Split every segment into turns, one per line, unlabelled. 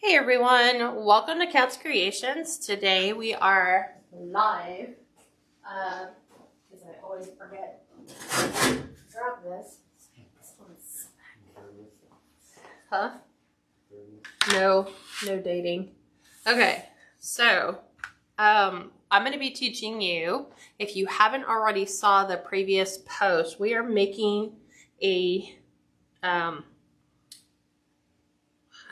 Hey everyone, welcome to Kats Creations. Today we are live, because I always forget to grab this. Huh? No dating. Okay, so I'm going to be teaching you, if you haven't already saw the previous post, we are making a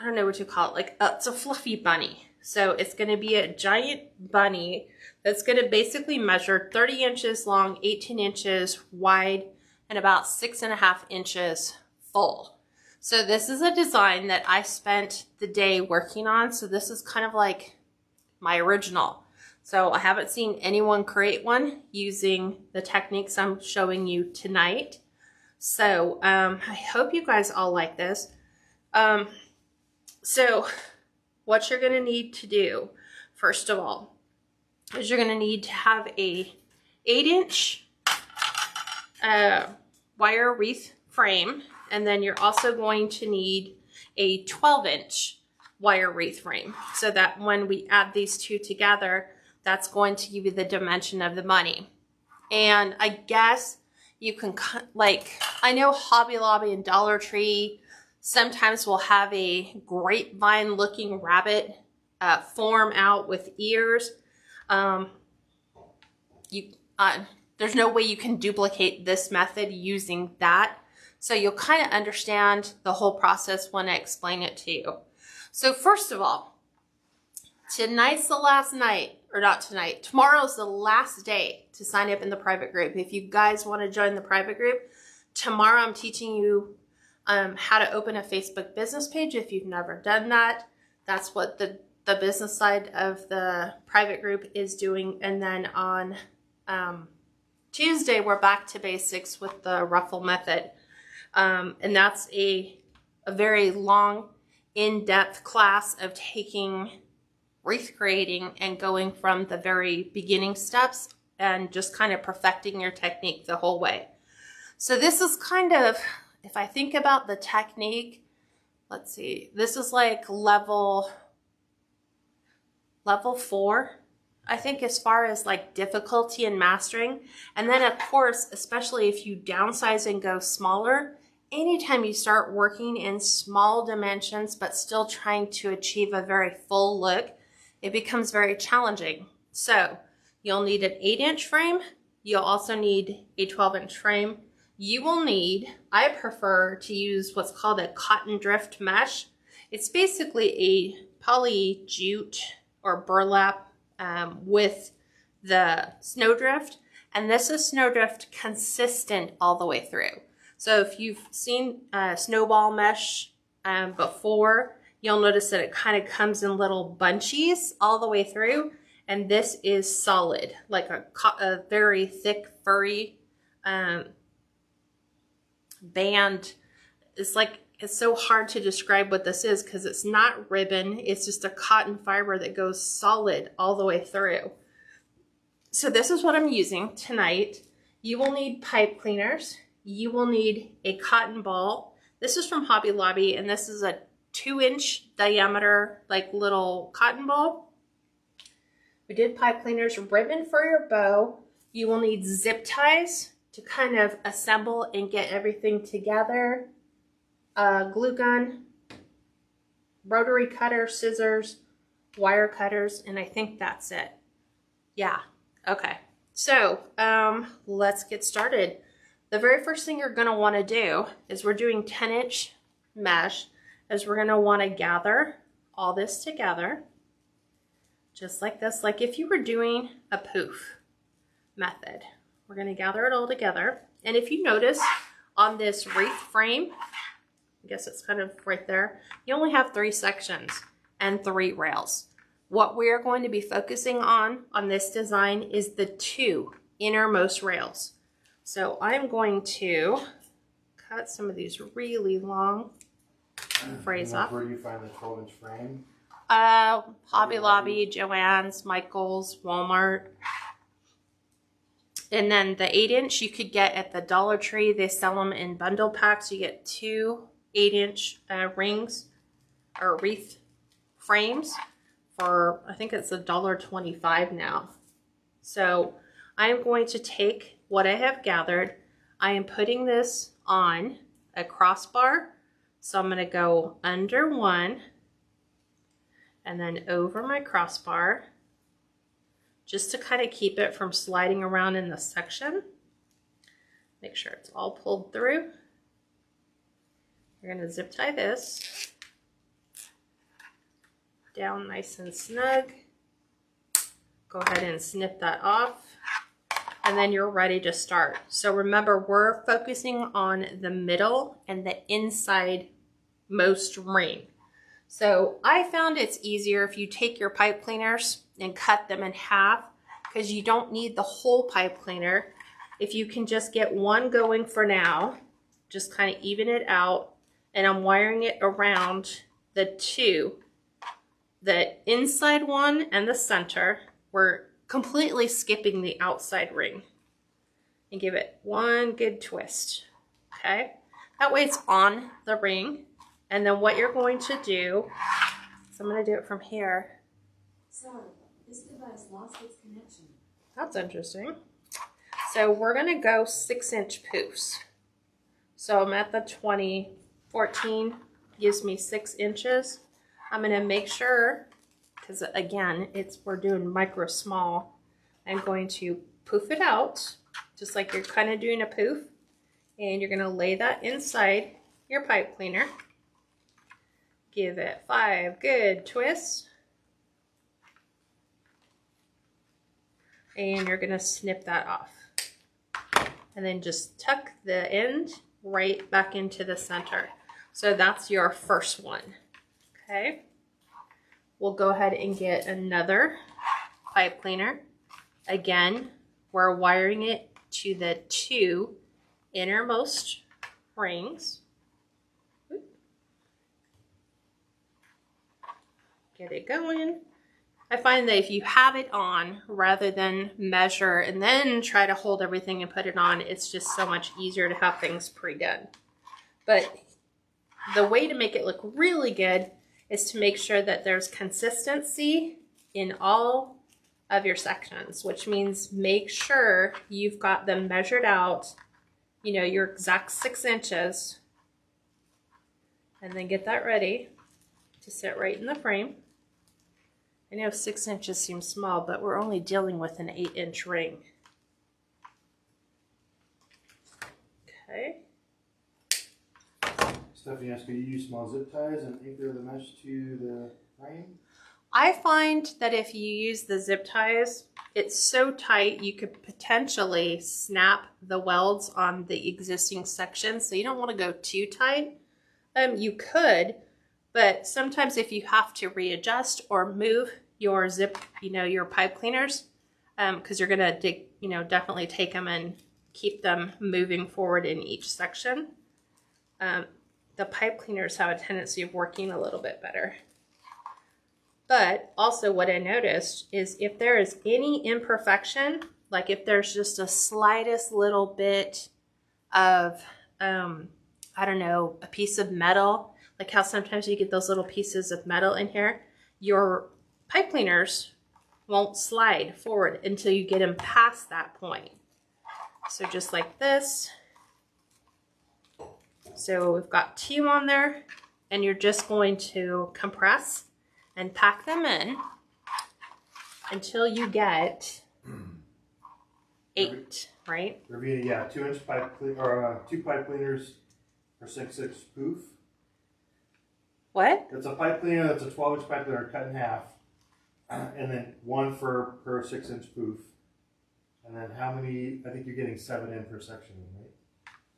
I don't know what you call it, like it's a fluffy bunny. So it's going to be a giant bunny that's going to basically measure 30 inches long, 18 inches wide, and about 6.5 inches full. So this is a design that I spent the day working on. So this is kind of like my original. So I haven't seen anyone create one using the techniques I'm showing you tonight. So I hope you guys all like this. So what you're going to need to do, first of all, is you're going to need to have a 8-inch wire wreath frame, and then you're also going to need a 12-inch wire wreath frame, so that when we add these two together, that's going to give you the dimension of the bunny. And I guess you can, like, I know Hobby Lobby and Dollar Tree sometimes we'll have a grapevine looking rabbit form out with ears. There's no way you can duplicate this method using that. So you'll kind of understand the whole process when I explain it to you. So first of all, tonight's the last night, or not tonight, tomorrow's the last day to sign up in the private group. If you guys want to join the private group, tomorrow I'm teaching you how to open a Facebook business page. If you've never done that, that's what the business side of the private group is doing. And then on Tuesday, we're back to basics with the ruffle method. And that's a very long, in-depth class of taking wreath creating and going from the very beginning steps and just kind of perfecting your technique the whole way. So this is kind of, if I think about the technique, let's see, this is like level 4, I think, as far as like difficulty and mastering. And then of course, especially if you downsize and go smaller, anytime you start working in small dimensions, but still trying to achieve a very full look, it becomes very challenging. So you'll need an 8-inch frame. You'll also need a 12-inch frame. You will need, I prefer to use what's called a cotton drift mesh. It's basically a poly jute or burlap with the snowdrift, and this is snowdrift consistent all the way through. So if you've seen snowball mesh before, you'll notice that it kind of comes in little bunchies all the way through, and this is solid, like a very thick, furry band. It's like, it's so hard to describe what this is because it's not ribbon, it's just a cotton fiber that goes solid all the way through. So this is what I'm using tonight. You will need pipe cleaners. You will need a cotton ball. This is from Hobby Lobby, and this is a 2-inch diameter, like little cotton ball. We did pipe cleaners, ribbon for your bow. You will need zip ties to kind of assemble and get everything together. Glue gun, rotary cutter, scissors, wire cutters, and I think that's it. Yeah, okay. So let's get started. The very first thing you're gonna wanna do is, we're doing 10-inch mesh, is we're gonna wanna gather all this together, just like this, like if you were doing a poof method. We're going to gather it all together. And if you notice on this wreath frame, I guess it's kind of right there, you only have 3 sections and 3 rails. What we are going to be focusing on this design is the 2 innermost rails. So I'm going to cut some of these really long frays off.
Where do you find the 12-inch frame?
Hobby Lobby, Joann's, Michael's, Walmart. And then the 8-inch you could get at the Dollar Tree. They sell them in bundle packs. You get 2 8-inch rings or wreath frames for, I think it's $1.25 now. So I'm going to take what I have gathered. I am putting this on a crossbar. So I'm going to go under one and then over my crossbar just to kind of keep it from sliding around in the section. Make sure it's all pulled through. We're going to zip tie this down nice and snug. Go ahead and snip that off, and then you're ready to start. So remember, we're focusing on the middle and the inside most ring. So I found it's easier if you take your pipe cleaners and cut them in half, because you don't need the whole pipe cleaner. If you can just get one going for now, just kind of even it out. And I'm wiring it around the two, the inside one and the center. We're completely skipping the outside ring, and give it one good twist. Okay, that way it's on the ring. And then what you're going to do, so I'm going to do it from here.
Sorry, this device lost its connection.
That's interesting. So we're going to go 6-inch poofs. So I'm at the 20, 14 gives me 6 inches. I'm going to make sure, because again, we're doing micro small. I'm going to poof it out, just like you're kind of doing a poof. And you're going to lay that inside your pipe cleaner. Give it 5 good twists. And you're going to snip that off. And then just tuck the end right back into the center. So that's your first one. Okay. We'll go ahead and get another pipe cleaner. Again, we're wiring it to the 2 innermost rings. Get it going. I find that if you have it on, rather than measure and then try to hold everything and put it on, it's just so much easier to have things pre-done. But the way to make it look really good is to make sure that there's consistency in all of your sections, which means make sure you've got them measured out, you know, your exact 6 inches, and then get that ready to sit right in the frame. I know 6 inches seems small, but we're only dealing with an 8-inch ring. Okay.
Stephanie asked me to use small zip ties and anchor the mesh to the frame.
I find that if you use the zip ties, it's so tight you could potentially snap the welds on the existing section. So you don't want to go too tight. You could, but sometimes if you have to readjust or move your zip, you know, your pipe cleaners, because you're gonna definitely take them and keep them moving forward in each section. The pipe cleaners have a tendency of working a little bit better. But also what I noticed is if there is any imperfection, like if there's just a slightest little bit of, I don't know, a piece of metal, like how sometimes you get those little pieces of metal in here, your pipe cleaners won't slide forward until you get them past that point. So just like this. So we've got 2 on there, and you're just going to compress and pack them in until you get 8, right?
Ravina, yeah, 2-inch pipe or 2 pipe cleaners for 6-inch poof.
What?
It's a pipe cleaner that's a 12-inch pipe cleaner cut in half, and then 1 per 6-inch poof. And then how many? I think you're getting 7 in per section, right?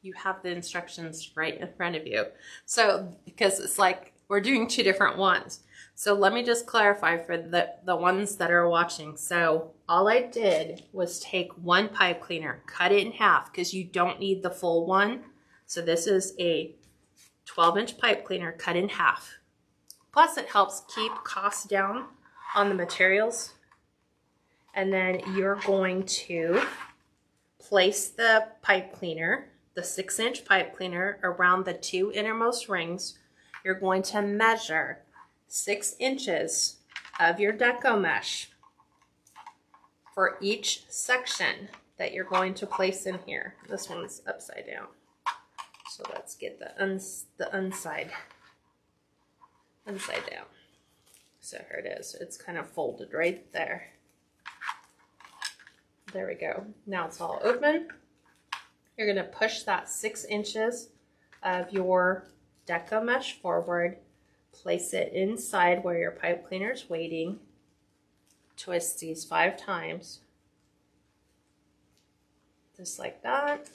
You have the instructions right in front of you. So, because it's like we're doing 2 different ones. So let me just clarify for the ones that are watching. So all I did was take 1 pipe cleaner, cut it in half, because you don't need the full one. So this is a 12-inch pipe cleaner cut in half. Plus it helps keep costs down on the materials. And then you're going to place the pipe cleaner, the 6-inch pipe cleaner, around the 2 innermost rings. You're going to measure 6 inches of your deco mesh for each section that you're going to place in here. This one's upside down. So let's get the inside down. So here it is. It's kind of folded right there. There we go. Now it's all open. You're going to push that 6 inches of your deco mesh forward. Place it inside where your pipe cleaner is waiting. Twist these 5 times. Just like that.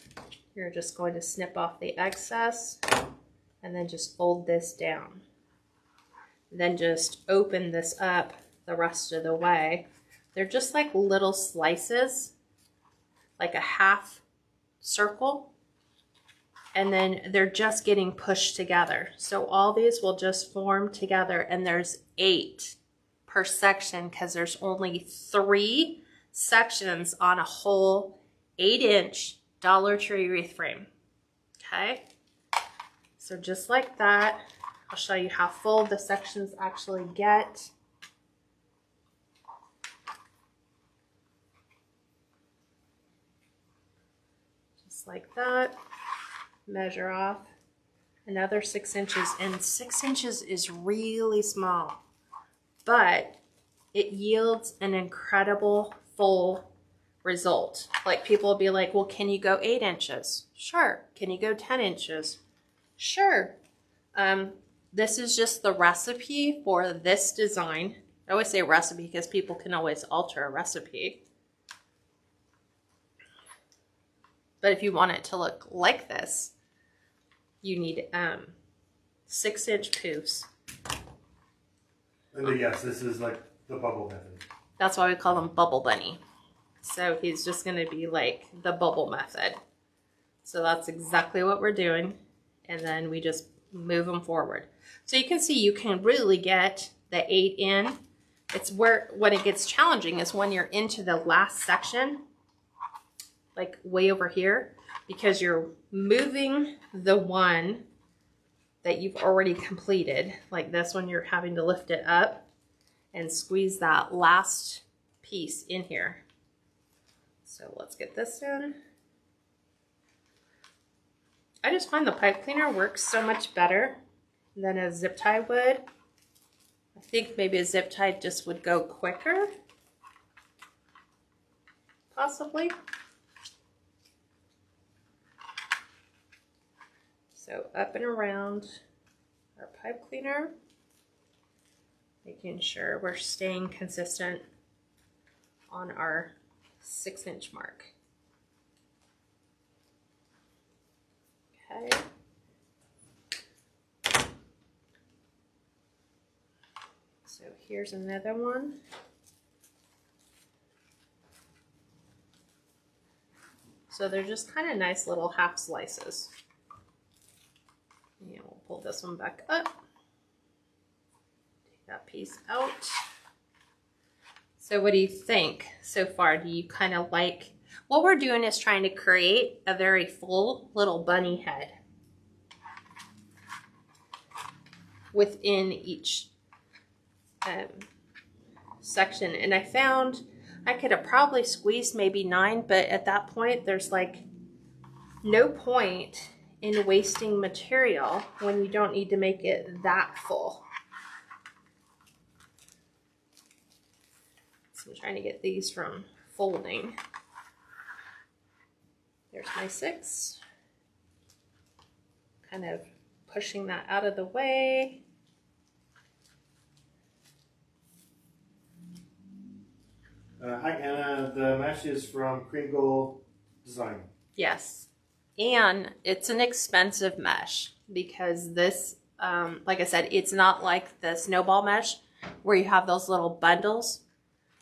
You're just going to snip off the excess and then just fold this down. Then just open this up the rest of the way. They're just like little slices, like a half circle, and then they're just getting pushed together. So all these will just form together, and there's 8 per section because there's only 3 sections on a whole 8-inch Dollar Tree wreath frame. Okay, so just like that. I'll show you how full the sections actually get. Just like that. Measure off another 6 inches, and 6 inches is really small, but it yields an incredible full result. Like people will be like, well, can you go 8 inches? Sure. Can you go 10 inches? Sure. This is just the recipe for this design. I always say recipe because people can always alter a recipe. But if you want it to look like this, you need 6-inch poofs.
And yes, this is like the bubble method.
That's why we call him Bubble Bunny. So he's just going to be like the bubble method. So that's exactly what we're doing. And then we just move them forward. So you can see you can really get the 8 in. It's where when it gets challenging is when you're into the last section, like way over here, because you're moving the one that you've already completed. Like this one, you're having to lift it up and squeeze that last piece in here. So let's get this in. I just find the pipe cleaner works so much better than a zip tie would. I think maybe a zip tie just would go quicker, possibly. So up and around our pipe cleaner, making sure we're staying consistent on our 6-inch mark. Okay. So here's another one. So they're just kind of nice little half slices. And we'll pull this one back up. Take that piece out. So what do you think so far? Do you kind of like, what we're doing is trying to create a very full little bunny head within each section. And I found I could have probably squeezed maybe 9, but at that point there's like no point in wasting material when you don't need to make it that full. So I'm trying to get these from folding. There's my 6. Kind of pushing that out of the way.
Hi Anna, the mesh is from Kringle Design.
Yes. And it's an expensive mesh because this, like I said, it's not like the snowball mesh where you have those little bundles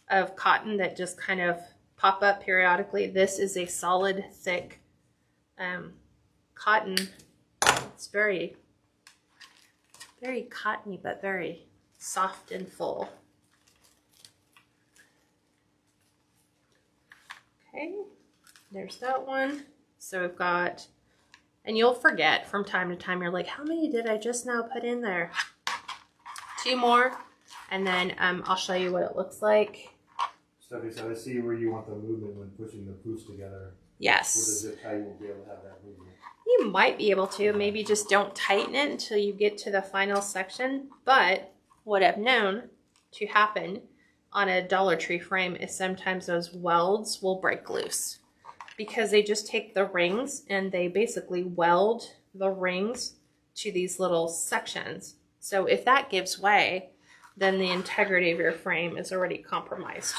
of cotton that just kind of pop up periodically. This is a solid, thick cotton. It's very, very cottony, but very soft and full. Okay, there's that one. So we've got, and you'll forget from time to time, you're like, how many did I just now put in there? 2 more, and then I'll show you what it looks like.
Stephanie said, I see where you want the movement when pushing the poofs together.
Yes.
With a zip tie, you won't be able to have that movement.
You might be able to, maybe just don't tighten it until you get to the final section. But what I've known to happen on a Dollar Tree frame is sometimes those welds will break loose because they just take the rings and they basically weld the rings to these little sections. So if that gives way, then the integrity of your frame is already compromised.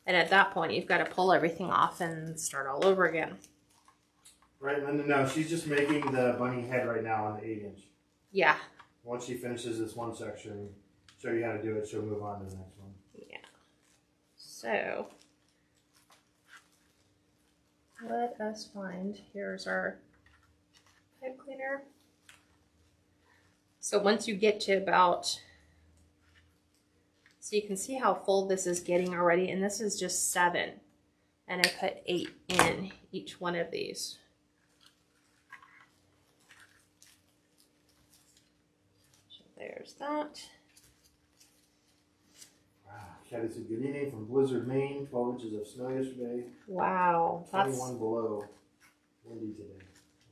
And at that point, you've got to pull everything off and start all over again.
Right, and then no, she's just making the bunny head right now on the 8-inch.
Yeah.
Once she finishes this one section, show you how to do it, she'll move on to the next one.
Yeah. So, let us find, here's our pipe cleaner. So once you get to about, so you can see how full this is getting already, and this is just 7. And I put 8 in each one of these. So there's that.
Wow, Shady said, good evening from Blizzard, Maine. 12 inches of snow yesterday.
Wow.
21 below. Windy today.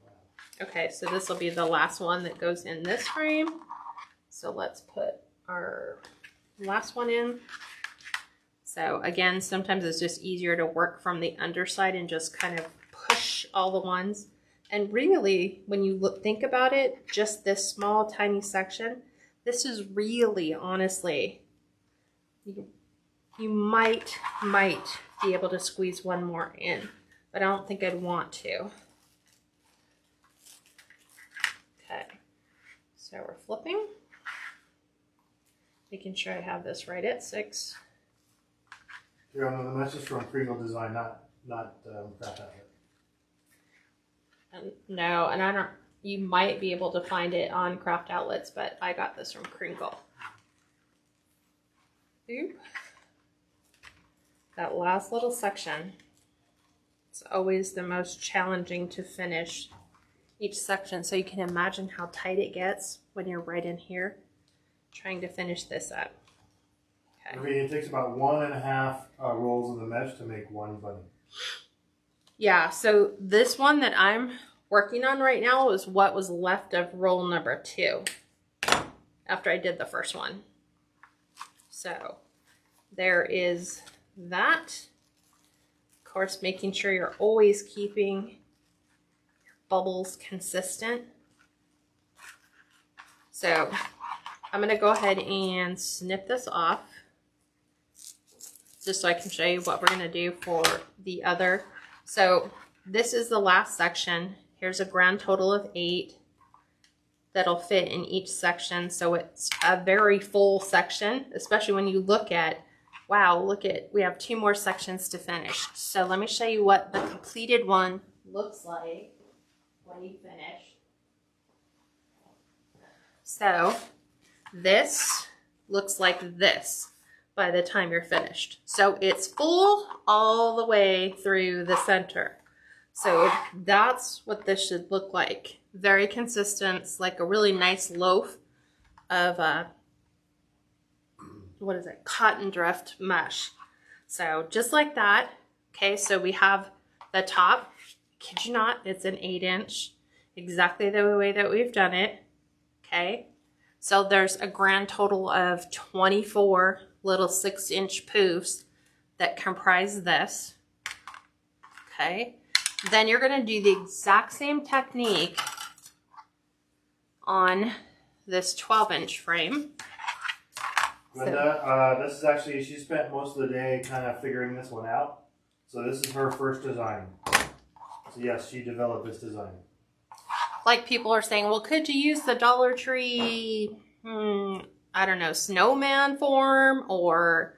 Wow.
Okay, so this will be the last one that goes in this frame. So let's put our last one in. So again, sometimes it's just easier to work from the underside and just kind of push all the ones. And really, when you think about it, just this small, tiny section, this is really, honestly, you might be able to squeeze one more in, but I don't think I'd want to. Okay, so we're flipping. Making sure I have this right at 6.
Here, the message from Kringle Design, not Craft Outlet.
No, and I don't, you might be able to find it on Craft Outlets, but I got this from Kringle. Oop. That last little section, it's always the most challenging to finish each section. So you can imagine how tight it gets when you're right in here trying to finish this up. Okay.
I mean, it takes about 1.5 rolls of the mesh to make one bunny.
Yeah, so this one that I'm working on right now is what was left of roll number 2 after I did the first one. So there is that. Of course, making sure you're always keeping your bubbles consistent. So I'm going to go ahead and snip this off just so I can show you what we're going to do for the other. So this is the last section. Here's a grand total of 8 that'll fit in each section. So it's a very full section, especially when you look at, wow, look at, we have 2 more sections to finish. So let me show you what the completed one looks like when you finish. So this looks like this by the time you're finished. So it's full all the way through the center. So that's what this should look like. Very consistent. It's like a really nice loaf of what is it? Cotton drift mesh. So just like that. Okay, so we have the top. Kid you not, it's an 8-inch. Exactly the way that we've done it. Okay. So there's a grand total of 24 little 6-inch poofs that comprise this. Okay. Then you're going to do the exact same technique on this 12-inch frame.
Linda, this is actually, she spent most of the day kind of figuring this one out. So this is her first design. So yes, she developed this design.
Like people are saying, well, could you use the Dollar Tree, I don't know, snowman form or,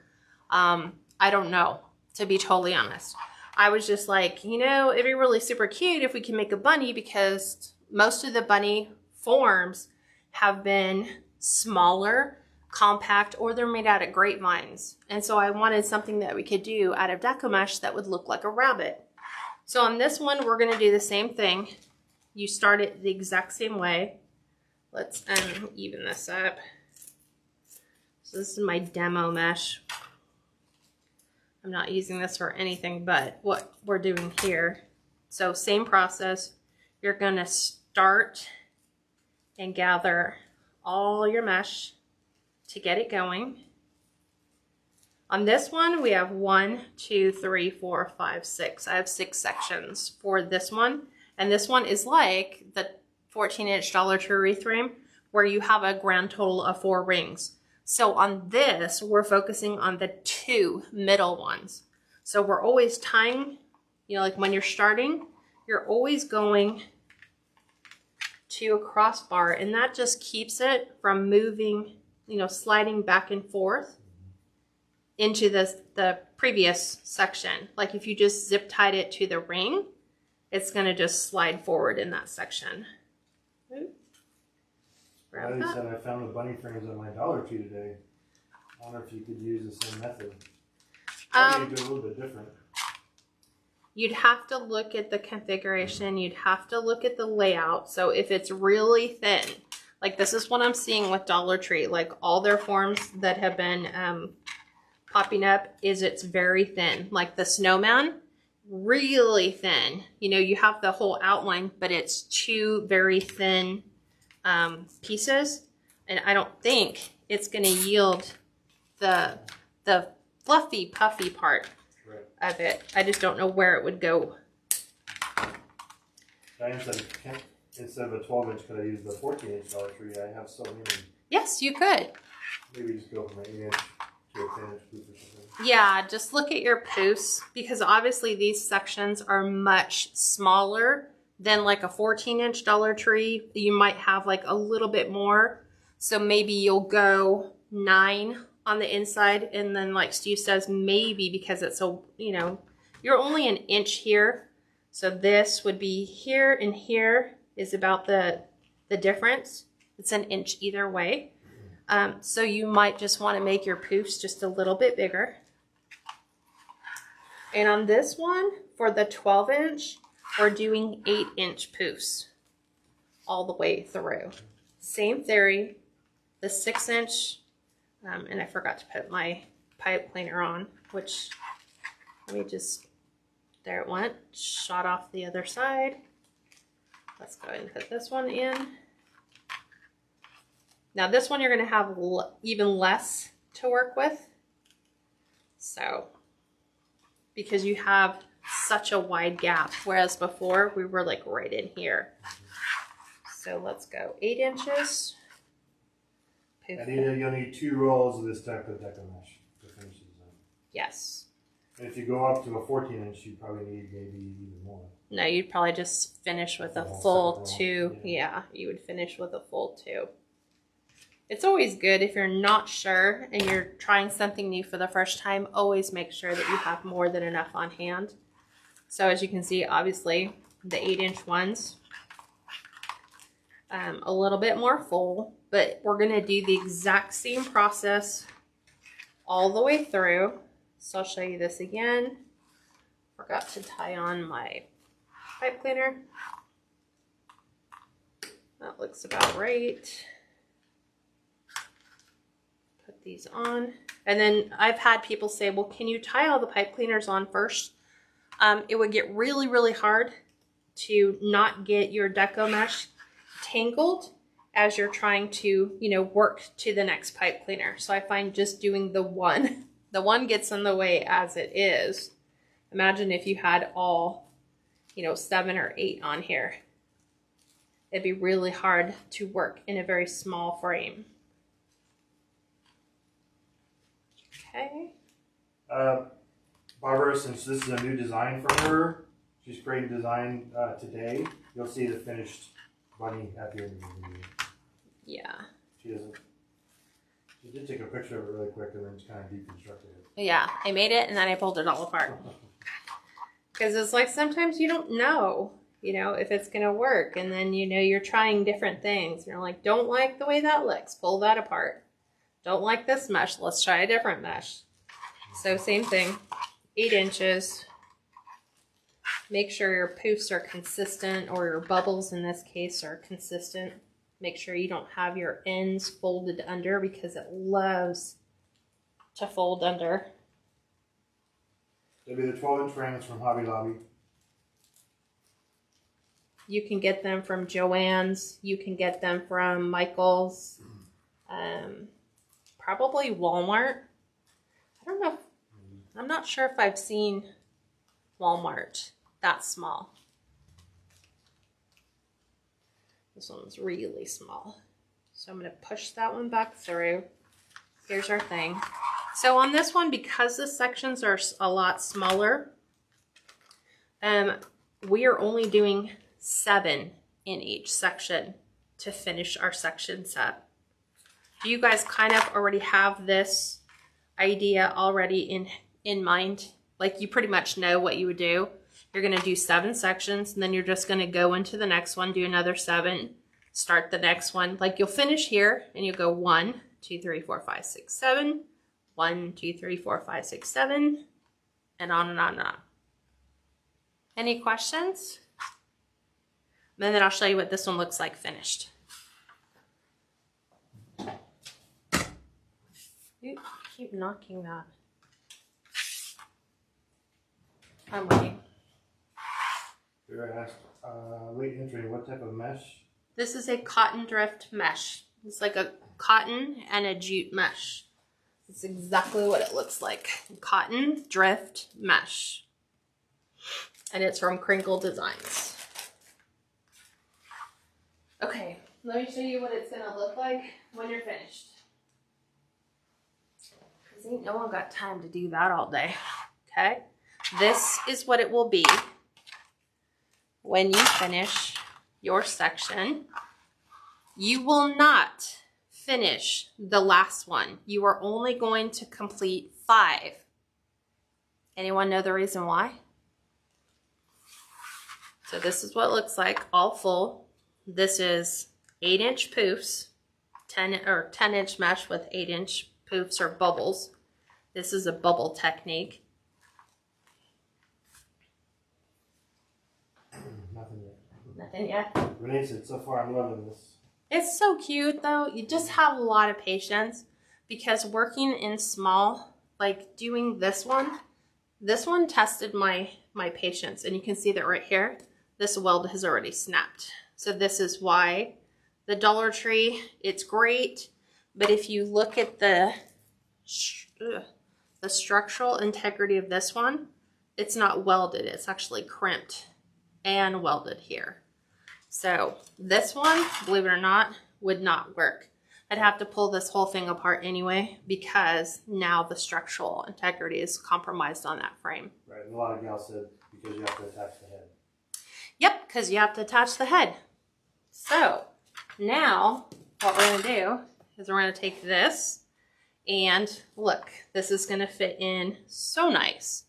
I don't know, to be totally honest. I was just like, you know, it'd be really super cute if we can make a bunny because most of the bunny forms have been smaller, compact, or they're made out of grapevines. And so I wanted something that we could do out of Deco mesh that would look like a rabbit. So on this one, we're going to do the same thing. You start it the exact same way. Let's even this up. So this is my demo mesh. I'm not using this for anything but what we're doing here. So same process. You're going to start and gather all your mesh to get it going. On this one, we have 1, 2, 3, 4, 5, 6. I have 6 sections for this one. And this one is like the 14-inch Dollar Tree wreath frame where you have a grand total of 4 rings. So on this, we're focusing on the 2 middle ones. So we're always tying, you know, like when you're starting, you're always going to a crossbar, and that just keeps it from moving, you know, sliding back and forth into the previous section. Like if you just zip tied it to the ring, it's going to just slide forward in that section.
Riley said I found the bunny frames at my Dollar Tree today. I wonder if you could use the same method. Probably do a little bit different.
You'd have to look at the configuration. You'd have to look at the layout. So if it's really thin, like this is what I'm seeing with Dollar Tree, like all their forms that have been popping up is it's very thin. Like the snowman, really thin. You know, you have the whole outline, but it's 2 very thin pieces. And I don't think it's going to yield the fluffy, puffy part of it. I just don't know where it would go.
Diane said, instead of a 12-inch, could I use the 14-inch Dollar Tree? I have so many.
Yes, you could.
Maybe just go from an 8-inch to a 10-inch poof or something.
Yeah, just look at your poofs, because obviously these sections are much smaller than like a 14-inch Dollar Tree. You might have like a little bit more. So maybe you'll go 9 on the inside, and then like Steve says, maybe because it's so, you know, you're only an inch here, so this would be here, and here is about the difference. It's an inch either way. So you might just want to make your poofs just a little bit bigger. And on this one, for the 12-inch, we're doing 8-inch poofs all the way through. Same theory. The 6-inch, and I forgot to put my pipe cleaner on, which, let me just, there it went, shot off the other side. Let's go ahead and put this one in. Now this one you're going to have even less to work with. So, because you have such a wide gap, whereas before we were like right in here. So let's go 8 inches.
And you'll need 2 rolls of this type of Deco mesh to finish the design.
Yes.
And if you go up to a 14-inch, you probably need maybe even more.
No, you'd probably just finish with a full 2. Yeah, you would finish with a full 2. It's always good if you're not sure and you're trying something new for the first time, always make sure that you have more than enough on hand. So as you can see, obviously the 8-inch ones, a little bit more full, but we're going to do the exact same process all the way through. So I'll show you this again. Forgot to tie on my pipe cleaner. That looks about right. Put these on. And then I've had people say, well, can you tie all the pipe cleaners on first? It would get really, really hard to not get your Deco mesh tangled as you're trying to, you know, work to the next pipe cleaner. So I find just doing the one gets in the way as it is. Imagine if you had all, you know, 7 or 8 on here. It'd be really hard to work in a very small frame. Okay.
Barbara, since this is a new design for her, she's creating design today. You'll see the finished bunny at the end of the video.
Yeah.
She did take a picture of it really quick and then just kind of deconstructed it.
Yeah, I made it and then I pulled it all apart. Because it's like sometimes you don't know, you know, if it's going to work. And then, you know, you're trying different things. You're like, don't like the way that looks. Pull that apart. Don't like this mesh. Let's try a different mesh. So same thing. 8 inches. Make sure your poofs are consistent, or your bubbles in this case are consistent. Make sure you don't have your ends folded under because it loves to fold under.
There'll be the 12-inch frames from Hobby Lobby.
You can get them from Joann's. You can get them from Michael's. Probably Walmart. I don't know. I'm not sure if I've seen Walmart that small. This one's really small. So I'm going to push that one back through. Here's our thing. So on this one, because the sections are a lot smaller, we are only doing 7 in each section to finish our section set. Do you guys kind of already have this idea already in mind? Like you pretty much know what you would do. You're going to do 7 sections, and then you're just going to go into the next one, do another 7, start the next one. Like you'll finish here and you'll go 1, 2, 3, 4, 5, 6, 7, 1, 2, 3, 4, 5, 6, 7, and on and on and on. Any questions? And then I'll show you what this one looks like finished. You keep knocking that. I'm waiting.
You're asked, late entry, what type of mesh?
This is a cotton drift mesh. It's like a cotton and a jute mesh. It's exactly what it looks like. Cotton drift mesh. And it's from Crinkle Designs. Okay, let me show you what it's gonna look like when you're finished. Because ain't no one got time to do that all day. Okay? This is what it will be when you finish your section. You will not finish the last one. You are only going to complete 5. Anyone know the reason why? So this is what it looks like, all full. This is 8-inch poofs, 10-inch mesh with 8-inch poofs or bubbles. This is a bubble technique.
Nothing yet.
Nothing yet.
Renee said, so far I'm loving this.
It's so cute though. You just have a lot of patience because working in small, like doing this one tested my patience. And you can see that right here, this weld has already snapped. So this is why the Dollar Tree, it's great. But if you look at the structural integrity of this one, it's not welded. It's actually crimped and welded here. So this one, believe it or not, would not work. I'd have to pull this whole thing apart anyway because now the structural integrity is compromised on that frame.
Right, and a lot of gals said because you have to attach the head.
Yep, because you have to attach the head. So now what we're going to do is we're going to take this and look, this is going to fit in so nice.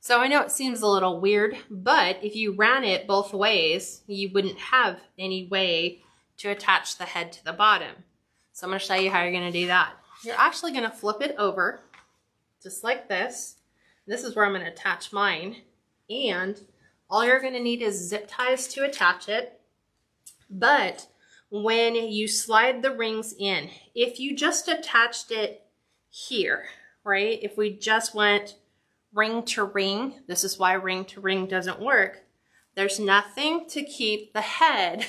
So I know it seems a little weird, but if you ran it both ways, you wouldn't have any way to attach the head to the bottom. So I'm going to show you how you're going to do that. You're actually going to flip it over just like this. This is where I'm going to attach mine. And all you're going to need is zip ties to attach it. But when you slide the rings in, if you just attached it here, right? If we just went ring to ring, this is why ring to ring doesn't work. There's nothing to keep the head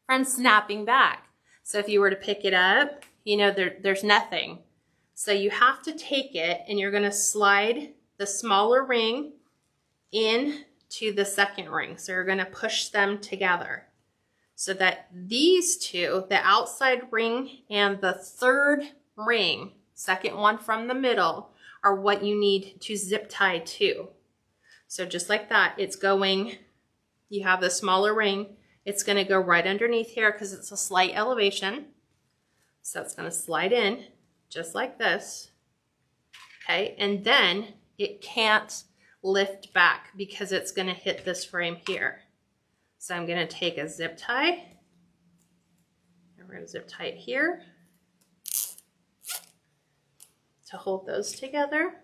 from snapping back. So if you were to pick it up, you know, there's nothing. So you have to take it and you're going to slide the smaller ring in to the second ring. So you're going to push them together so that these two, the outside ring and the third ring, second one from the middle, are what you need to zip tie to. So just like that, it's going, you have the smaller ring, it's going to go right underneath here because it's a slight elevation. So it's going to slide in just like this. Okay, and then it can't lift back because it's going to hit this frame here. So I'm going to take a zip tie, and we're going to zip tie it here to hold those together.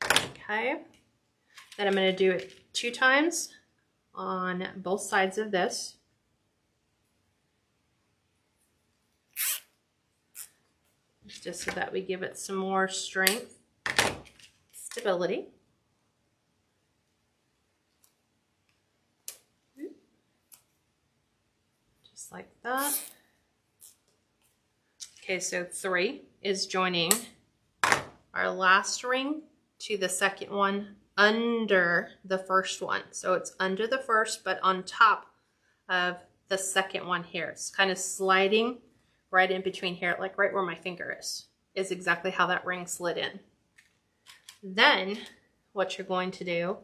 Okay, then I'm going to do it 2 times on both sides of this. just so that we give it some more strength, stability. Just like that. Okay, so 3 is joining our last ring to the second one under the first one. So it's under the first, but on top of the second one here. It's kind of sliding right in between here, like right where my finger is exactly how that ring slid in. Then what you're going to do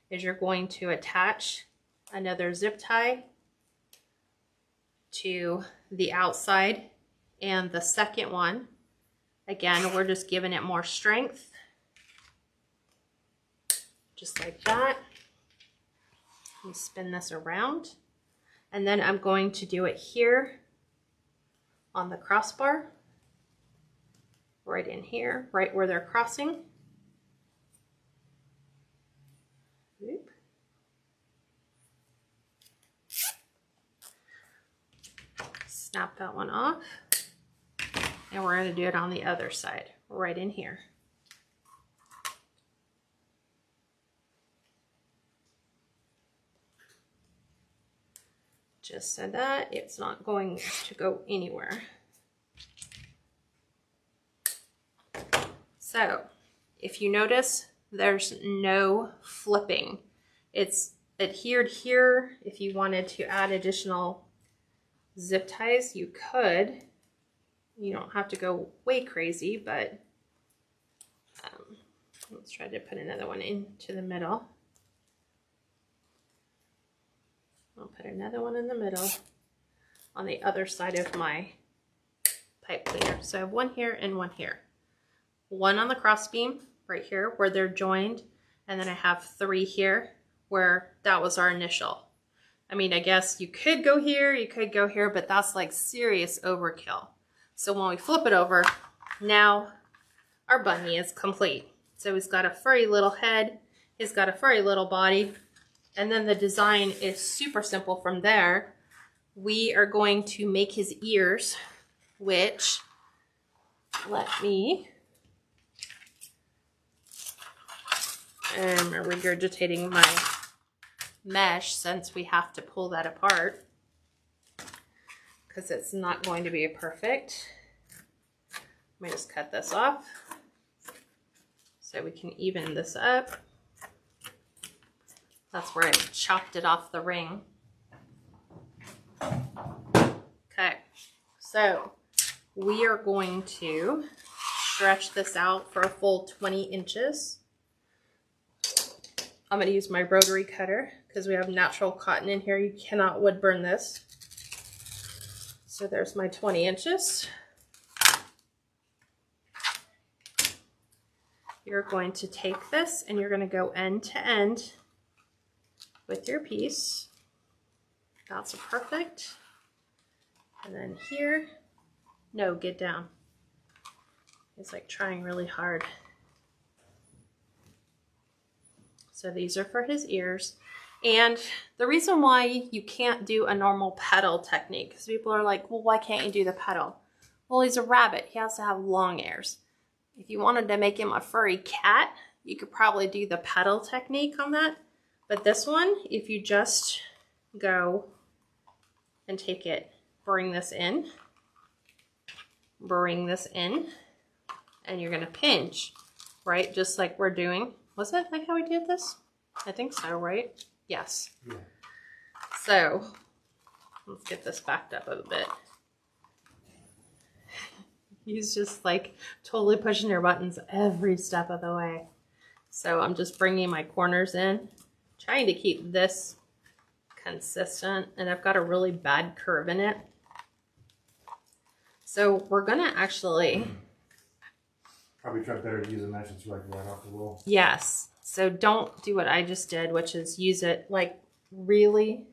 is you're going to attach another zip tie to the outside and the second one. Again, we're just giving it more strength. Just like that. Let me spin this around. And then I'm going to do it here on the crossbar. Right in here, right where they're crossing. Oop. Snap that one off. And we're going to do it on the other side, right in here. Just so that it's not going to go anywhere. So, if you notice, there's no flipping. It's adhered here. If you wanted to add additional zip ties, you could. You don't have to go way crazy, but let's try to put another one into the middle. I'll put another one in the middle on the other side of my pipe cleaner. So I have one here and one here. One on the cross beam right here where they're joined, and then I have 3 here where that was our initial. I mean, I guess you could go here, you could go here, but that's like serious overkill. So when we flip it over, now our bunny is complete. So he's got a furry little head, he's got a furry little body, and then the design is super simple from there. We are going to make his ears, which, let me, I'm regurgitating my mesh since we have to pull that apart because it's not going to be perfect. Let me just cut this off so we can even this up. That's where I chopped it off the ring. Okay, so we are going to stretch this out for a full 20 inches. I'm going to use my rotary cutter because we have natural cotton in here. You cannot wood burn this. So there's my 20 inches. You're going to take this and you're going to go end to end with your piece. That's perfect. And then here, no, get down. It's like trying really hard. So these are for his ears. And the reason why you can't do a normal petal technique, because people are like, well, why can't you do the petal? Well, he's a rabbit. He has to have long ears. If you wanted to make him a furry cat, you could probably do the petal technique on that. But this one, if you just go and take it, bring this in, and you're going to pinch, right? Just like we're doing. Was that like how we did this? I think so, right? Yes. Yeah. So let's get this backed up a bit. He's just like totally pushing your buttons every step of the way. So I'm just bringing my corners in, trying to keep this consistent, and I've got a really bad curve in it. So we're gonna actually
probably try better to use a mesh that's like right off the roll.
Yes. So don't do what I just did, which is use it like really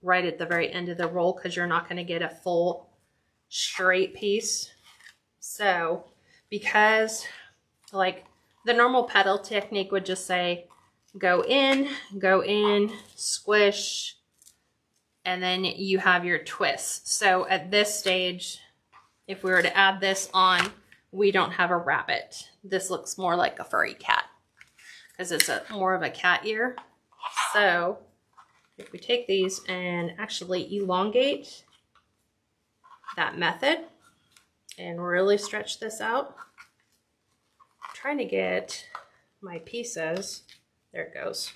right at the very end of the roll, because you're not going to get a full straight piece. So because like the normal petal technique would just say go in, squish, and then you have your twist. So at this stage, if we were to add this on we don't have a rabbit. This looks more like a furry cat because it's more of a cat ear. So if we take these and actually elongate that method and really stretch this out, I'm trying to get my pieces, there it goes,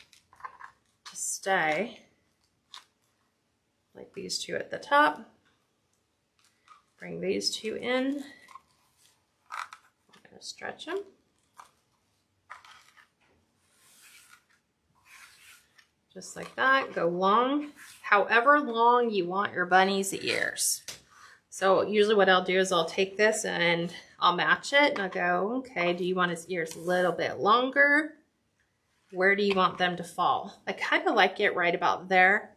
to stay like these two at the top. Bring these two in. I'm going to stretch them. Just like that. Go long, however long you want your bunny's ears. So usually what I'll do is I'll take this and I'll match it and I'll go, okay, do you want his ears a little bit longer? Where do you want them to fall? I kind of like it right about there.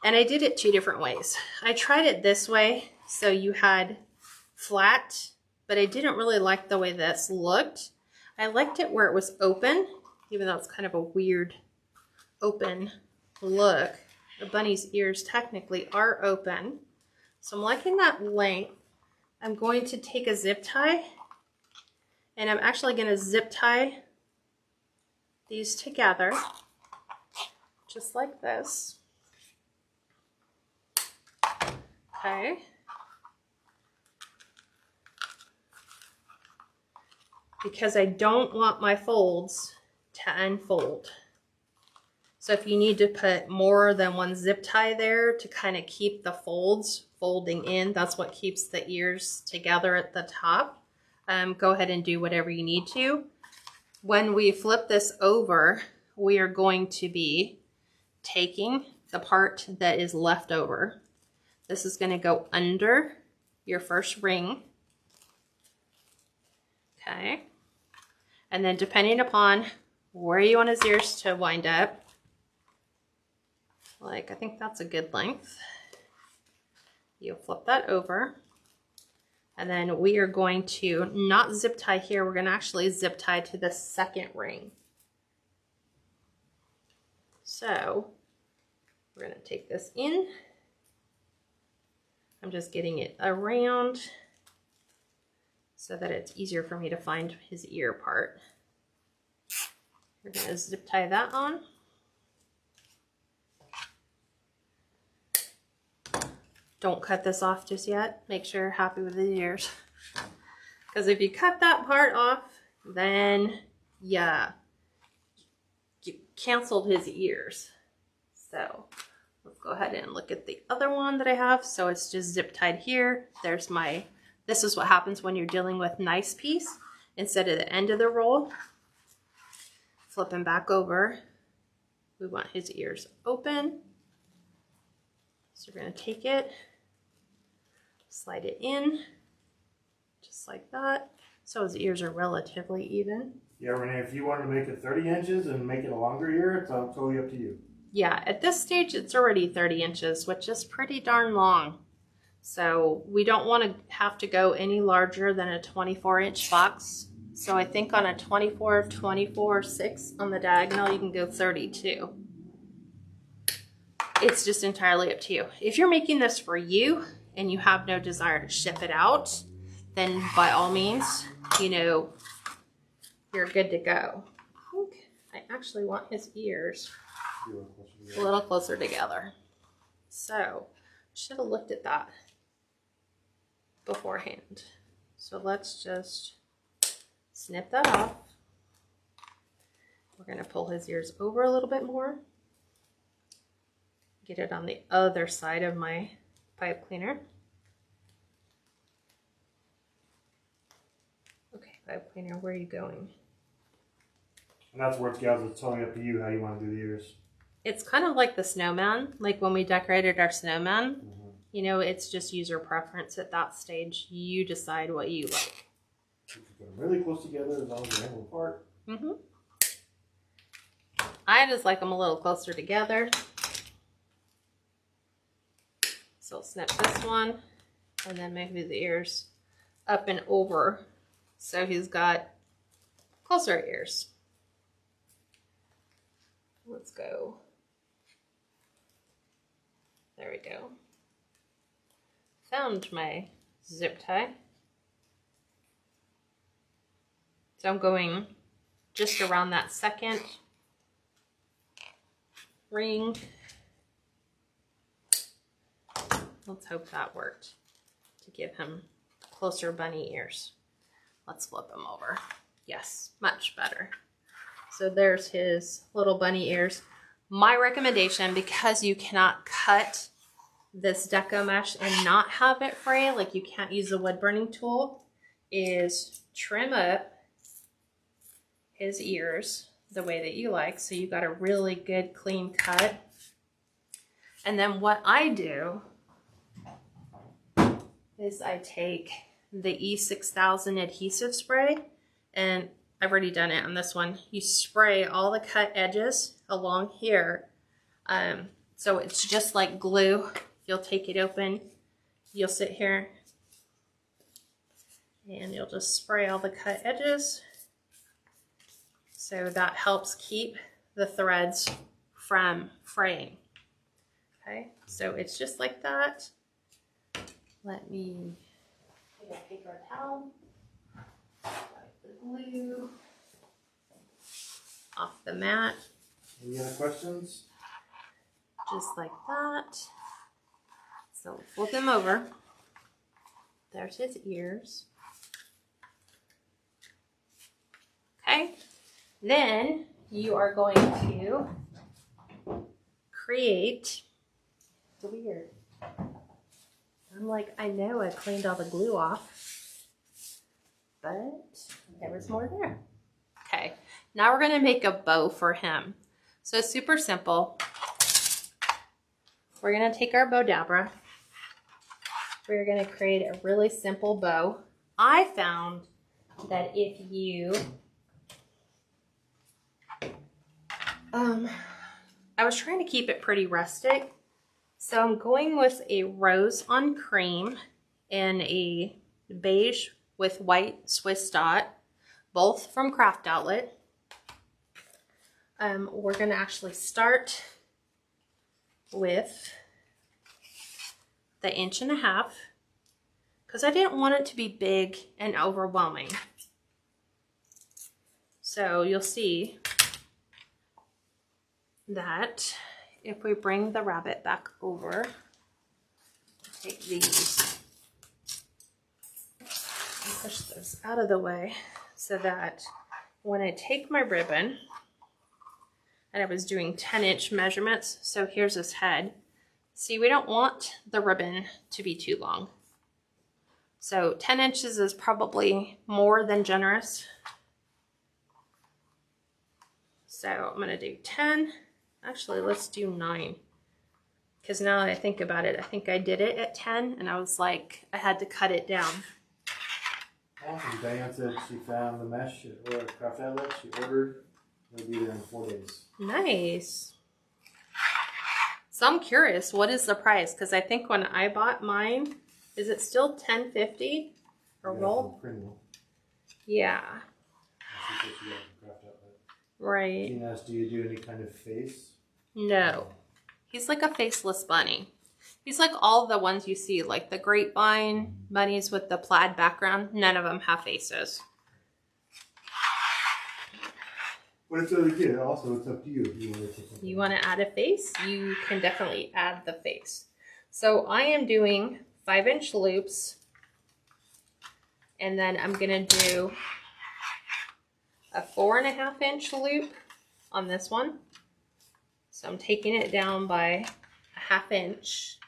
And I did it 2 different ways. I tried it this way, so you had flat, but I didn't really like the way this looked. I liked it where it was open, even though it's kind of a weird open look. The bunny's ears technically are open. So I'm liking that length. I'm going to take a zip tie, and I'm actually going to zip tie these together, just like this. Okay. Because I don't want my folds to unfold. So if you need to put more than one zip tie there to kind of keep the folds folding in, that's what keeps the ears together at the top. Go ahead and do whatever you need to. When we flip this over, we are going to be taking the part that is left over. This is going to go under your first ring. Okay. And then depending upon where you want his ears to wind up, like I think that's a good length, you'll flip that over. And then we are going to not zip tie here, we're going to actually zip tie to the second ring. So we're going to take this in. I'm just getting it around so that it's easier for me to find his ear part. We're going to zip tie that on. Don't cut this off just yet. Make sure you're happy with his ears. Because if you cut that part off, then yeah, you canceled his ears. So let's go ahead and look at the other one that I have. So it's just zip tied here. There's my, this is what happens when you're dealing with nice piece. Instead of the end of the roll, flipping back over, we want his ears open. So we're going to take it, slide it in, just like that. So his ears are relatively even.
Yeah, Renee, if you wanted to make it 30 inches and make it a longer ear, it's totally up to you.
Yeah, at this stage, it's already 30 inches, which is pretty darn long. So we don't want to have to go any larger than a 24-inch box. So I think on a 24/6 on the diagonal, you can go 32. It's just entirely up to you. If you're making this for you and you have no desire to ship it out, then by all means, you know, you're good to go. I think I actually want his ears a little closer together. So I should have looked at that beforehand. So let's just snip that off. We're going to pull his ears over a little bit more. Get it on the other side of my pipe cleaner. Okay, pipe cleaner, where are you going?
And that's where it's, gals, it's totally up to you how you want to do the ears.
It's kind of like the snowman, like when we decorated our snowman. Mm-hmm. You know, it's just user preference at that stage. You decide what you like.
You can put them really close together as long as they're apart.
Mm-hmm. I just like them a little closer together. So I'll snip this one and then maybe the ears up and over so he's got closer ears. Let's go. There we go. Found my zip tie. So I'm going just around that second ring. Let's hope that worked to give him closer bunny ears. Let's flip him over. Yes, much better. So there's his little bunny ears. My recommendation, because you cannot cut this deco mesh and not have it fray, like you can't use the wood burning tool, is trim up his ears the way that you like. So you got a really good clean cut. And then what I do is I take the E6000 adhesive spray, and I've already done it on this one. You spray all the cut edges along here. So it's just like glue. You'll take it open, you'll sit here, and you'll just spray all the cut edges. So that helps keep the threads from fraying. Okay, so it's just like that. Let me get a paper towel, wipe the glue off the mat.
Any other questions?
Just like that. So flip him over. There's his ears. Okay, then you are going to create, it's weird. I'm like, I know I cleaned all the glue off, but there was more there. Okay, now we're gonna make a bow for him. So it's super simple. We're gonna take our bow dabra. We're gonna create a really simple bow. I found that if you, I was trying to keep it pretty rustic. So I'm going with a rose on cream and a beige with white Swiss dot, both from Craft Outlet. We're going to actually start with the 1.5 inches because I didn't want it to be big and overwhelming. So you'll see that if we bring the rabbit back over, take these and push those out of the way so that when I take my ribbon, and I was doing 10-inch measurements, so here's his head. See, we don't want the ribbon to be too long. So 10 inches is probably more than generous. So I'm gonna do 10. Actually, let's do 9. Because now that I think about it, I think I did it at 10 and I was like, I had to cut it down.
Awesome. Diane said she found the mesh at Craft Outlet. She ordered. It'll be there in 4 days.
Nice. So I'm curious, what is the price? Because I think when I bought mine, is it still $10.50 a roll? Yeah.
She said she got it from Craft Outlet.
Right.
Tina asked, do you do any kind of face?
No. He's like a faceless bunny. He's like all the ones you see, like the grapevine bunnies with the plaid background. None of them have faces.
But it's really good. Also, it's up to you if you want to take something.
You want to add a face? You can definitely add the face. So I am doing 5-inch loops. And then I'm going to do a 4.5-inch loop on this one. So I'm taking it down by a 1/2 inch.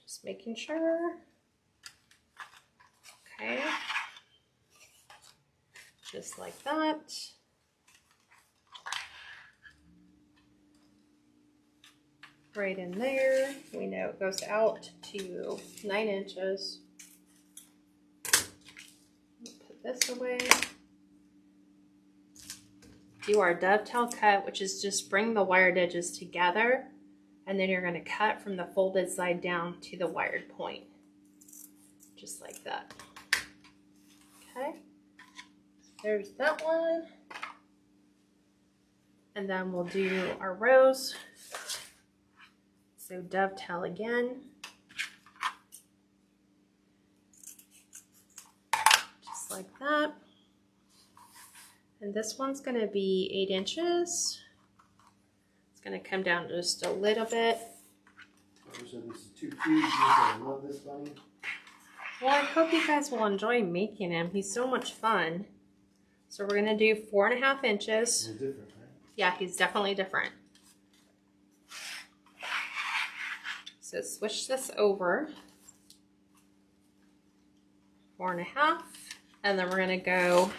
Just making sure. Okay. Just like that. Right in there. We know it goes out to 9 inches. Put this away. Do our dovetail cut, which is just bring the wired edges together, and then you're going to cut from the folded side down to the wired point. Just like that. Okay. There's that one. And then we'll do our rose. So dovetail again. Just like that. And this one's going to be 8 inches. It's going to come down just a little bit.
So this is too cute. I love this bunny.
Well, I hope you guys will enjoy making him. He's so much fun. So we're going to do 4.5 inches.
He's different, right?
Yeah, he's definitely different. So switch this over. 4.5. And then we're going to go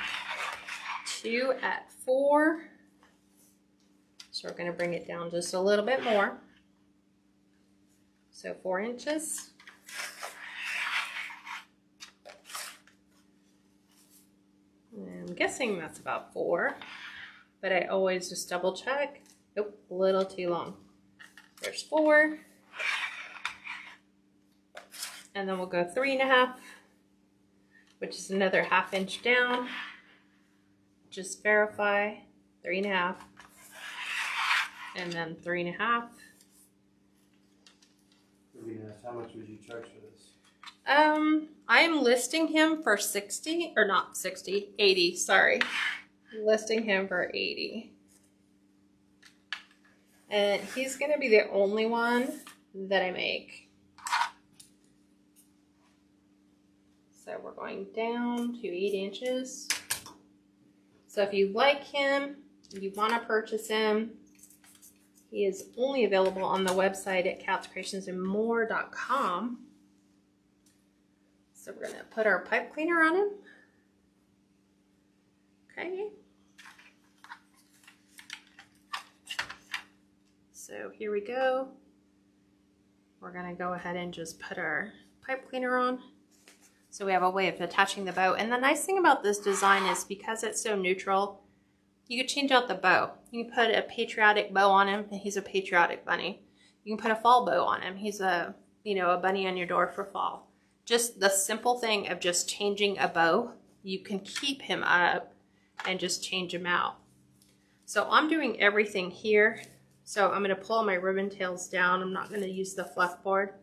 2 at 4. So we're going to bring it down just a little bit more. So 4 inches. I'm guessing that's about 4, but I always just double check. Nope, a little too long. There's 4. And then we'll go 3.5, which is another 1/2 inch down. Just verify, 3.5, and then 3.5.
How much would you charge for this?
I am listing him for 60, or not 60, 80, sorry. Listing him for 80. And he's going to be the only one that I make. So we're going down to 8 inches. So if you like him, if you want to purchase him, he is only available on the website at KatsCreationsNMore.com. So we're going to put our pipe cleaner on him. Okay. So here we go. We're going to go ahead and just put our pipe cleaner on. So we have a way of attaching the bow. And the nice thing about this design is because it's so neutral, you could change out the bow. You can put a patriotic bow on him, and he's a patriotic bunny. You can put a fall bow on him. He's a, a bunny on your door for fall. Just the simple thing of just changing a bow, you can keep him up and just change him out. So I'm doing everything here. So I'm going to pull my ribbon tails down. I'm not going to use the fluff board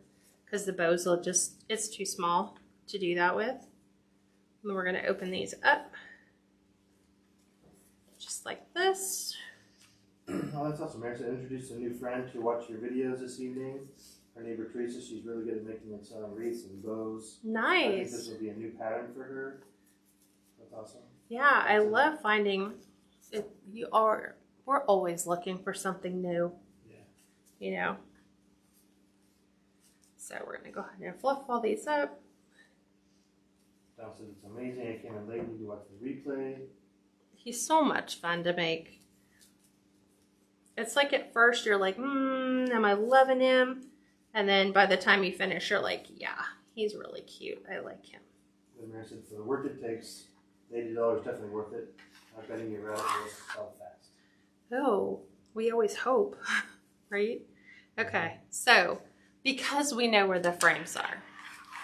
because the bows will just, it's too small to do that with. And then we're going to open these up. Just like this.
Oh, that's awesome. Marissa introduced a new friend to watch your videos this evening. Her neighbor Teresa, she's really good at making and selling wreaths and bows.
Nice.
I think this will be a new pattern for her. That's awesome.
Yeah, I love finding it. We're always looking for something new.
Yeah.
So we're gonna go ahead and fluff all these up.
Don said it's amazing. I came in late. You can watch the replay.
He's so much fun to make. It's like at first you're like, am I loving him? And then by the time you finish, you're like, yeah, he's really cute. I like him.
And Mary said, for the work it takes, $80 definitely worth it. I'm betting you're right. It will sell fast.
Oh, we always hope, right? Okay, so because we know where the frames are,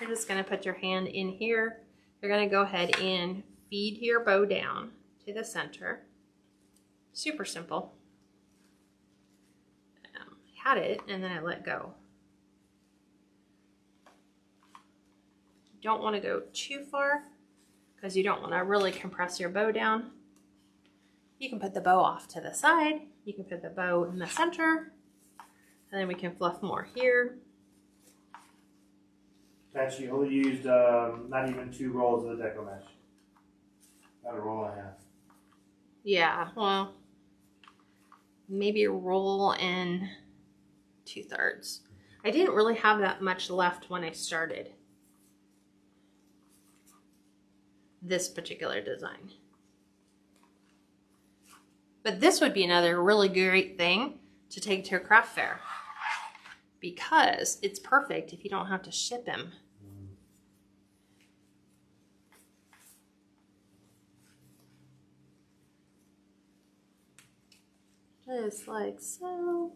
you're just going to put your hand in here. You're going to go ahead and feed your bow down to the center. Super simple. Had it, and then I let go. Don't want to go too far because you don't want to really compress your bow down. You can put the bow off to the side. You can put the bow in the center, and then we can fluff more here.
And she only used not even 2 rolls of the Deco mesh. About a roll and a half.
Yeah, well, maybe a roll and 2/3. I didn't really have that much left when I started this particular design. But this would be another really great thing to take to a craft fair because it's perfect if you don't have to ship him. Just like so.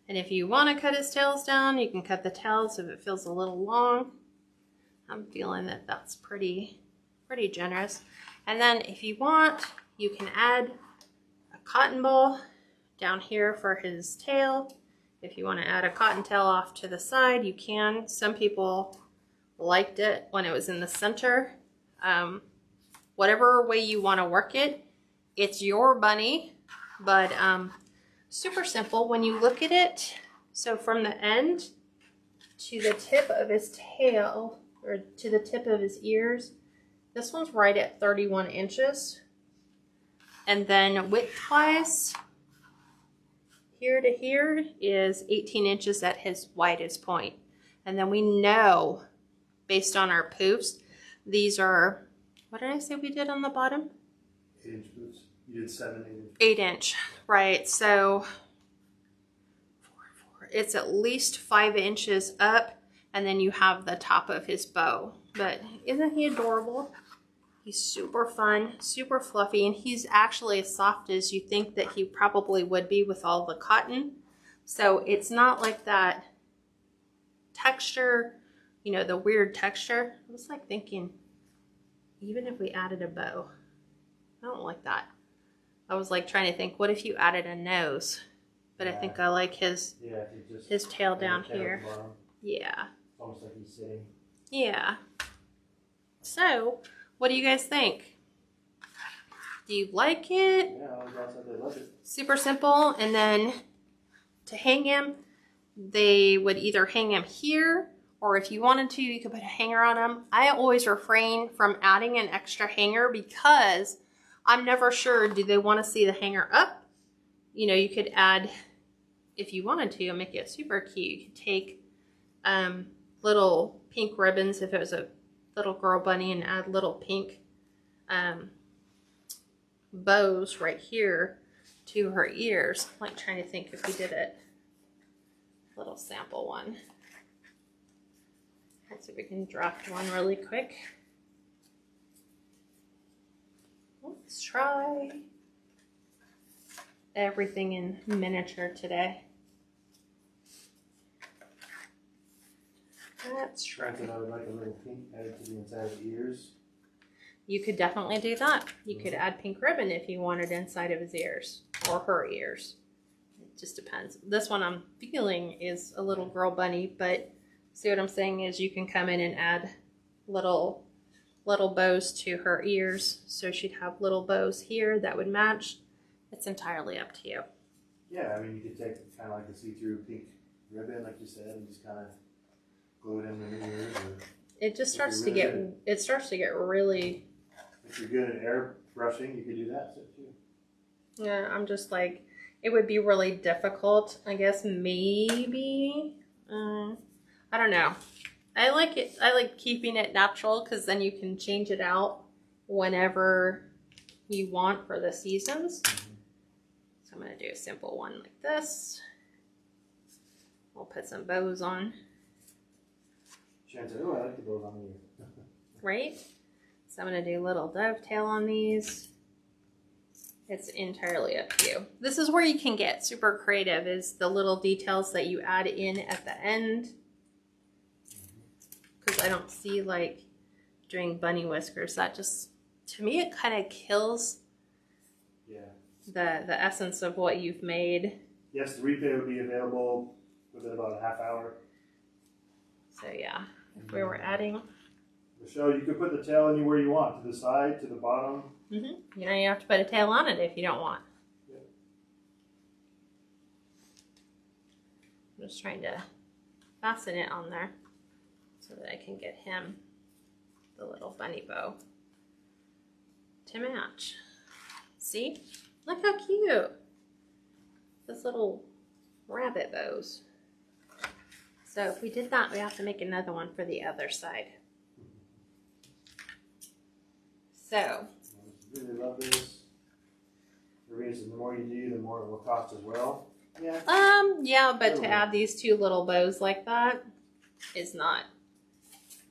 And if you want to cut his tails down, you can cut the tails if it feels a little long. I'm feeling that that's pretty generous. And then if you want, you can add a cotton ball down here for his tail. If you want to add a cotton tail off to the side, you can. Some people liked it when it was in the center. whatever way you want to work it. It's your bunny, but super simple when you look at it. So from the end to the tip of his tail, or to the tip of his ears, this one's right at 31 inches. And then width-wise, here to here is 18 inches at his widest point. And then we know, based on our poofs, these are, what did I say we did on the bottom?
8-inch poofs. You did 7, 8-inch.
8-inch, right. So it's at least 5 inches up, and then you have the top of his bow. But isn't he adorable? He's super fun, super fluffy, and he's actually as soft as you think that he probably would be with all the cotton. So it's not like that texture, you know, the weird texture. I was like thinking, even if we added a bow, I don't like that. I was like trying to think, what if you added a nose? But yeah. I think I like his tail down here. Yeah.
It's almost like he's sitting.
Yeah. So, what do you guys think? Do you like it?
Yeah, I said they love it.
Super simple. And then to hang him, they would either hang him here, or if you wanted to, you could put a hanger on him. I always refrain from adding an extra hanger because I'm never sure, do they want to see the hanger up? You know, you could add, if you wanted to, make it super cute. You could take little pink ribbons if it was a little girl bunny and add little pink bows right here to her ears. I'm like trying to think if we did it. Little sample one. Let's see if we can draft one really quick. Let's try everything in miniature today. Let's try.
I would like a little pink added to the inside of the ears.
You could definitely do that. You could add pink ribbon if you wanted inside of his ears or her ears. It just depends. This one I'm feeling is a little girl bunny, but see what I'm saying is you can come in and add little bows to her ears. So she'd have little bows here that would match. It's entirely up to you.
Yeah, I mean, you could take kind of like a see-through pink ribbon, like you said, and just kind of glue it in the ears.
It just starts to get, it starts to get really.
If you're good at airbrushing, you could do that too.
Yeah, I'm just like, it would be really difficult, I guess, maybe. I don't know. I like it. I like keeping it natural because then you can change it out whenever you want for the seasons. So I'm going to do a simple one like this. We'll put some bows on.
Sharon said, oh, I like the bows on you.
Right? So I'm going to do a little dovetail on these. It's entirely up to you. This is where you can get super creative, is the little details that you add in at the end. Because I don't see like doing bunny whiskers. That just, to me, it kind of kills the essence of what you've made.
Yes, the replay would be available within about a half hour.
So yeah, if we were adding.
Michelle, you could put the tail anywhere you want, to the side, to the bottom.
You know, you have to put a tail on it if you don't want.
Yeah.
I'm just trying to fasten it on there so that I can get him the little bunny bow to match. See? Look how cute. This little rabbit bows. So if we did that, we have to make another one for the other side. So.
I really love this. The reason the more you do, the more it will cost as well. Yeah.
Yeah, but to add these two little bows like that is not.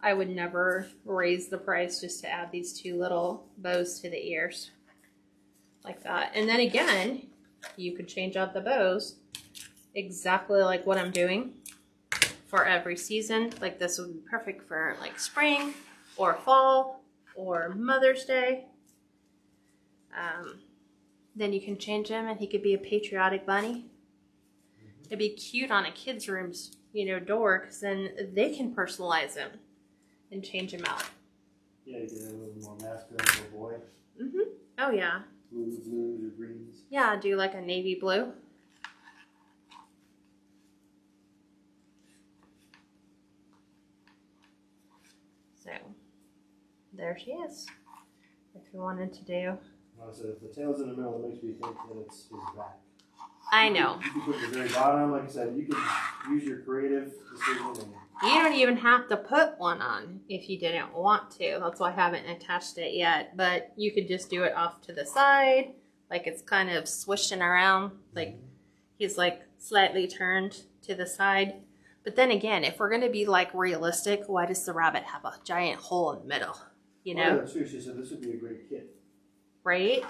I would never raise the price just to add these two little bows to the ears. Like that. And then again, you could change out the bows exactly like what I'm doing for every season. Like this would be perfect for like spring or fall or Mother's Day. Then you can change him and he could be a patriotic bunny. It'd be cute on a kid's room's, you know, door, because then they can personalize him and change him out.
Yeah, you get a little more masculine for a boy.
Mm-hmm. Oh yeah.
Blues or greens.
Yeah, do like a navy blue. So, there she is. If you wanted to do.
So if the tail's in the middle, it makes me think that it's his back.
I know.
You can put it at the very bottom, like I said, you can use your creative decision. And
You don't even have to put one on if you didn't want to. That's why I haven't attached it yet. But you could just do it off to the side, like it's kind of swishing around, like he's like slightly turned to the side. But then again, if we're going to be like realistic, why does the rabbit have a giant hole in the middle? You know?
yeah, seriously, so this would be a great kit.
Right?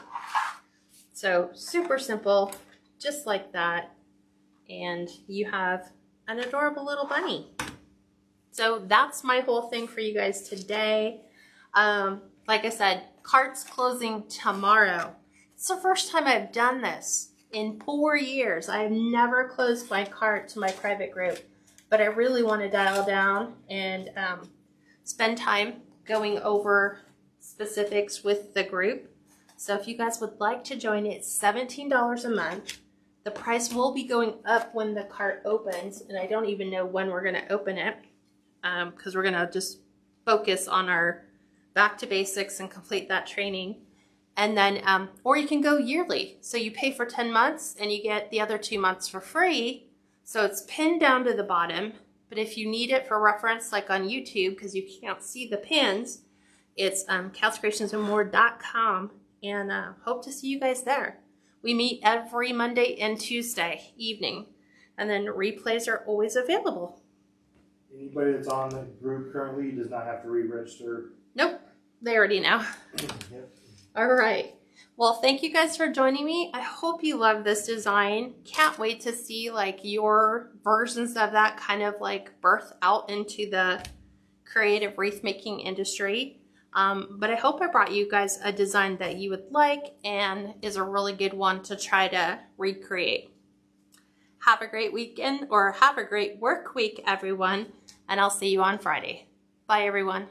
So super simple, just like that. And you have an adorable little bunny. So that's my whole thing for you guys today. Like I said, cart's closing tomorrow. It's the first time I've done this in 4 years. I have never closed my cart to my private group, but I really want to dial down and spend time going over specifics with the group. So if you guys would like to join, it's $17 a month. The price will be going up when the cart opens, and I don't even know when we're going to open it because we're going to just focus on our back to basics and complete that training. And then, or you can go yearly. So you pay for 10 months and you get the other 2 months for free. So it's pinned down to the bottom. But if you need it for reference, like on YouTube, because you can't see the pins, it's KatsCreationsNMore.com. And hope to see you guys there. We meet every Monday and Tuesday evening. And then replays are always available.
Anybody that's on the group currently does not have to re-register.
Nope. They already know.
Yep.
All right. Well, thank you guys for joining me. I hope you love this design. Can't wait to see like your versions of that kind of like birth out into the creative wreath making industry. But I hope I brought you guys a design that you would like and is a really good one to try to recreate. Have a great weekend or have a great work week, everyone. And I'll see you on Friday. Bye, everyone.